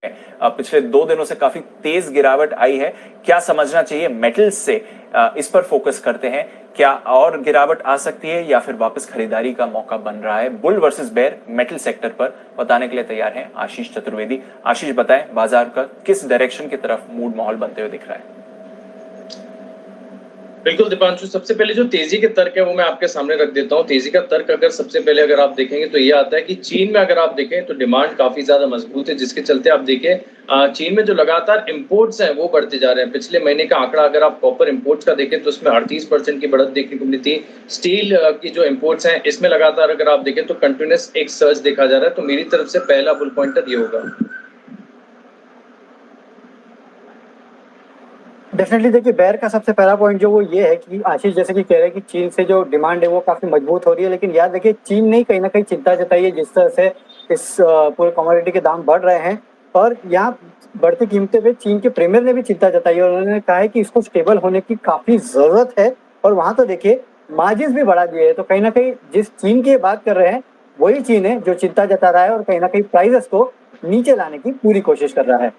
पिछले 2 दिनों से काफी तेज गिरावट आई है। क्या समझना चाहिए मेटल्स से, इस पर फोकस करते हैं। क्या और गिरावट आ सकती है या फिर वापस खरीदारी का मौका बन रहा है? Bull versus bear metal sector पर बताने के लिए तैयार हैं आशीष चतुर्वेदी। आशीष, बताएं बाजार का किस डायरेक्शन की तरफ मूड माहौल बनते हुए दिख रहा है? बिल्कुल दीपांशु, सबसे पहले जो तेजी के तर्क है वो मैं आपके सामने रख देता हूँ। तेजी का तर्क अगर सबसे पहले अगर आप देखेंगे तो ये आता है कि चीन में अगर आप देखें तो डिमांड काफी ज्यादा मजबूत है, जिसके चलते आप देखें चीन में जो लगातार इंपोर्ट्स हैं वो बढ़ते जा रहे हैं। पिछले महीने का आंकड़ा अगर आप कॉपर इंपोर्ट्स का देखें तो उसमें 38% की बढ़त देखने को मिली थी। स्टील की जो इंपोर्ट्स हैं इसमें लगातार अगर आप देखें तो कंटिन्यूस एक सर्ज देखा जा रहा है। तो मेरी तरफ से पहला बुल पॉइंटर ये होगा। डेफिनेटली देखिए, बेयर का सबसे पहला पॉइंट जो वो ये है कि आशीष जैसे कि कह रहे हैं कि चीन से जो डिमांड है वो काफी मजबूत हो रही है, लेकिन याद रखिए चीन ने कहीं ना कहीं चिंता जताई है जिस तरह से इस पूरे कमोडिटी के दाम बढ़ रहे हैं। और यहाँ बढ़ती कीमतें पे चीन के प्रीमियर ने भी चिंता जताई है और उन्होंने कहा है कि इसको स्टेबल होने की काफी जरूरत है। और वहां तो देखिए मार्जिन भी बढ़ा दिए है, तो कहीं ना कहीं जिस चीन की बात कर रहे हैं वही चीन है जो चिंता जता रहा है और कहीं ना कहीं प्राइसेस को नीचे लाने की पूरी कोशिश कर रहा है।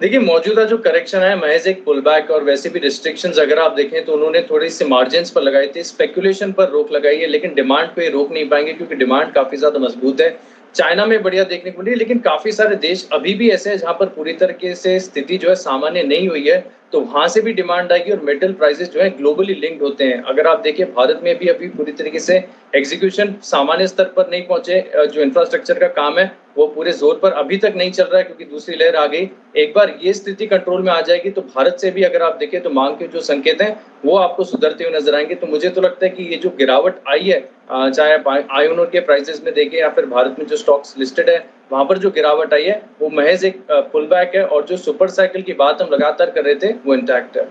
देखिए, मौजूदा जो करेक्शन है महज एक पुल बैक, और वैसे भी रिस्ट्रिक्शंस अगर आप देखें तो उन्होंने थोड़ी सी मार्जिन्स पर लगाई थी, स्पेकुलेशन पर रोक लगाई है, लेकिन डिमांड पे रोक नहीं पाएंगे क्योंकि डिमांड काफी ज्यादा मजबूत है। चाइना में बढ़िया देखने को मिली, लेकिन काफी सारे देश अभी भी ऐसे हैं जहां पर पूरी तरीके से स्थिति जो है सामान्य नहीं हुई है, तो वहां से भी डिमांड आएगी। और मेटल प्राइसेस जो है ग्लोबली लिंक्ड होते हैं। अगर आप देखिए भारत में भी अभी पूरी तरीके से एग्जीक्यूशन सामान्य स्तर पर नहीं पहुंचे, जो इंफ्रास्ट्रक्चर का काम है वो पूरे जोर पर अभी तक नहीं चल रहा है क्योंकि दूसरी लहर आ गई। एक बार ये स्थिति कंट्रोल में आ जाएगी तो भारत से भी अगर आप देखें तो मांग के जो संकेत हैं वो आपको सुधरते हुए नजर आएंगे। तो मुझे तो लगता है कि ये जो गिरावट आई है, चाहे आयरन ओर के प्राइसेस में देखें या फिर भारत में जो स्टॉक्स लिस्टेड है वहां पर जो गिरावट आई है वो महज एक पुल बैक है, और जो सुपर साइकिल की बात हम लगातार कर रहे थे वो इंटैक्ट है।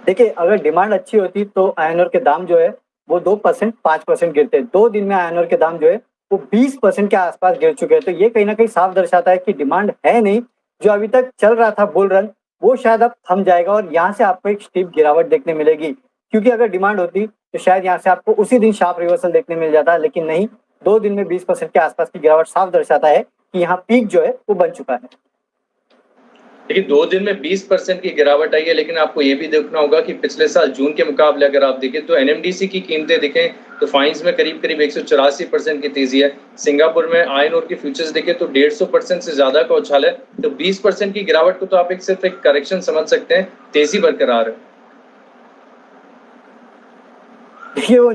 देखिए, अगर डिमांड अच्छी होती तो आयरन ओर के दाम जो है वो 2% 5% गिरते। 2 दिन में आयरन ओर के दाम जो है वो 20% के आसपास गिर चुके हैं। तो ये कहीं ना कहीं साफ दर्शाता है कि डिमांड है नहीं, जो अभी तक चल रहा था बुल रन वो शायद अब थम जाएगा और यहाँ से आपको एक स्टीप गिरावट देखने मिलेगी। क्योंकि अगर डिमांड होती तो शायद यहाँ से आपको उसी दिन शार्प रिवर्सल देखने मिल जाता, लेकिन नहीं। 2 दिन में 20% के आसपास की गिरावट साफ दर्शाता है कि यहाँ पीक जो है वो बन चुका है। देखिए, 2 दिन में 20% की गिरावट आई है, लेकिन आपको ये भी देखना होगा कि पिछले साल जून के मुकाबले अगर आप देखें तो एनएमडीसी की कीमतें देखें तो फाइन्स में करीब करीब 184% की तेजी है। सिंगापुर में आयरन ओर की फ्यूचर्स देखें तो 150% से ज्यादा का उछाल है। तो 20% की गिरावट को तो आप एक सिर्फ एक करेक्शन समझ सकते हैं, तेजी बरकरार है। देखिए, वो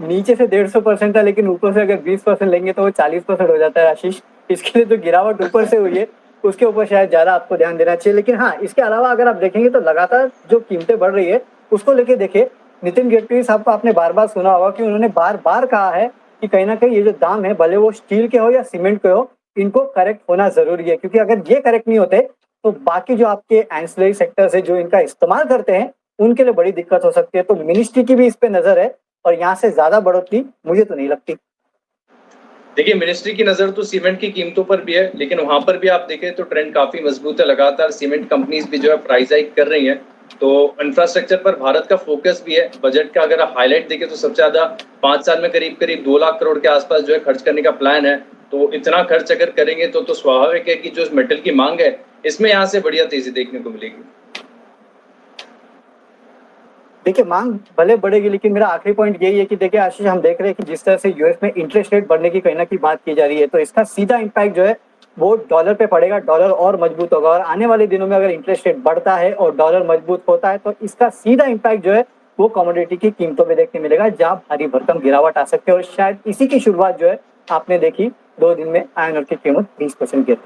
नीचे से 150% था, लेकिन ऊपर से अगर 20% लेंगे तो वो 40% हो जाता है आशीष। इसके लिए तो गिरावट ऊपर से हुई है, उसके ऊपर शायद ज्यादा आपको ध्यान देना चाहिए। लेकिन हाँ, इसके अलावा अगर आप देखेंगे तो लगातार जो कीमतें बढ़ रही है उसको लेके देखिए, नितिन गडकरी साहब को आपने बार बार सुना होगा कि उन्होंने बार बार कहा है कि कहीं ना कहीं ये जो दाम है, भले वो स्टील के हो या सीमेंट के हो, इनको करेक्ट होना जरूरी है। क्योंकि अगर ये करेक्ट नहीं होते तो बाकी जो आपके एंसिलरी सेक्टर्स है जो इनका इस्तेमाल करते हैं उनके लिए बड़ी दिक्कत हो सकती है। तो मिनिस्ट्री की भी इस पे नजर है और यहाँ से ज्यादा बढ़ोतरी मुझे तो नहीं लगती। देखिए, मिनिस्ट्री की नजर तो सीमेंट की कीमतों पर भी है, लेकिन वहां पर भी आप देखें तो ट्रेंड काफी मजबूत है। लगातार सीमेंट कंपनीज भी जो है प्राइस हाइक कर रही हैं। तो इंफ्रास्ट्रक्चर पर भारत का फोकस भी है। बजट का अगर आप हाईलाइट देखें तो सबसे ज्यादा 5 साल में करीब करीब 2 लाख करोड़ के आसपास जो है खर्च करने का प्लान है। तो इतना खर्च अगर करेंगे तो स्वाभाविक है कि जो मेटल की मांग है इसमें यहाँ से बढ़िया तेजी देखने को मिलेगी। देखिए, मांग भले बढ़ेगी, लेकिन मेरा आखिरी पॉइंट यही है कि देखिए आशीष, हम देख रहे हैं कि जिस तरह से यूएस में इंटरेस्ट रेट बढ़ने की कहीं ना कहीं बात की जा रही है, तो इसका सीधा इम्पैक्ट जो है वो डॉलर पे पड़ेगा। डॉलर और मजबूत होगा और आने वाले दिनों में अगर इंटरेस्ट रेट बढ़ता है और डॉलर मजबूत होता है तो इसका सीधा इम्पैक्ट जो है वो कमोडिटी की कीमतों में देखने मिलेगा, जहाँ भारी भरकम गिरावट आ सकती है। और शायद इसी की शुरुआत जो है आपने देखी, 2 दिन में आयरन ओर की कीमत 20% गिर।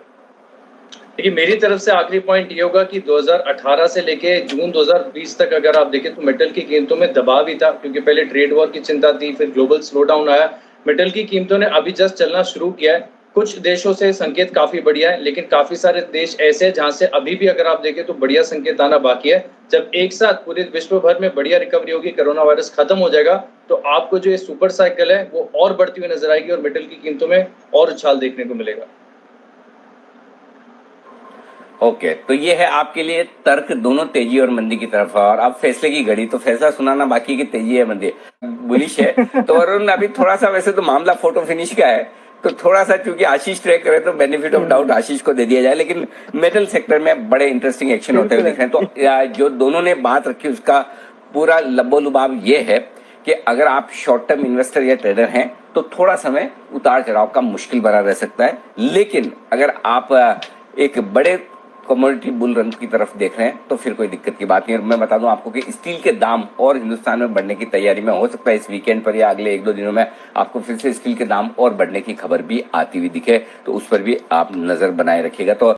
देखिए, मेरी तरफ से आखिरी पॉइंट ये होगा कि 2018 से लेके जून 2020 तक अगर आप देखें तो मेटल की कीमतों में दबाव ही था, क्योंकि पहले ट्रेड वॉर की चिंता थी, फिर ग्लोबल स्लो डाउन आया। मेटल की कीमतों ने अभी जस्ट चलना शुरू किया है। कुछ देशों से संकेत काफी बढ़िया है, लेकिन काफी सारे देश ऐसे हैं जहां से अभी भी अगर आप देखें तो बढ़िया संकेत आना बाकी है। जब एक साथ पूरे विश्व भर में बढ़िया रिकवरी होगी, कोरोना वायरस खत्म हो जाएगा, तो आपको जो ये सुपर साइकिल है वो और बढ़ती हुई नजर आएगी और मेटल की कीमतों में और उछाल देखने को मिलेगा। ओके, तो ये है आपके लिए तर्क दोनों तेजी और मंदी की तरफ। और अब फैसले की घड़ी, तो फैसला सुनाना बाकी की तेजी है मंदी बुलिश है। तो अरुण, अभी थोड़ा सा वैसे तो मामला फोटो फिनिश का है, तो थोड़ा सा चूंकि आशीष ट्रेक करे तो बेनिफिट ऑफ डाउट आशीष को दे दिया जाए, लेकिन मेटल सेक्टर में बड़े इंटरेस्टिंग एक्शन होते हुए दिख रहे हैं। तो जो दोनों ने बात रखी उसका पूरा लब्बो लुबाब ये है कि अगर आप शॉर्ट टर्म इन्वेस्टर या ट्रेडर हैं तो थोड़ा समय उतार चढ़ाव का मुश्किल बना रह सकता है, लेकिन अगर आप एक बड़े कमोडिटी बुल रन की तरफ देख रहे हैं तो फिर कोई दिक्कत की बात नहीं है। मैं बता दूं आपको कि स्टील के दाम और हिंदुस्तान में बढ़ने की तैयारी में, हो सकता है इस वीकेंड पर या अगले 1-2 दिनों में आपको फिर से स्टील के दाम और बढ़ने की खबर भी आती हुई दिखे, तो उस पर भी आप नजर बनाए रखिएगा। तो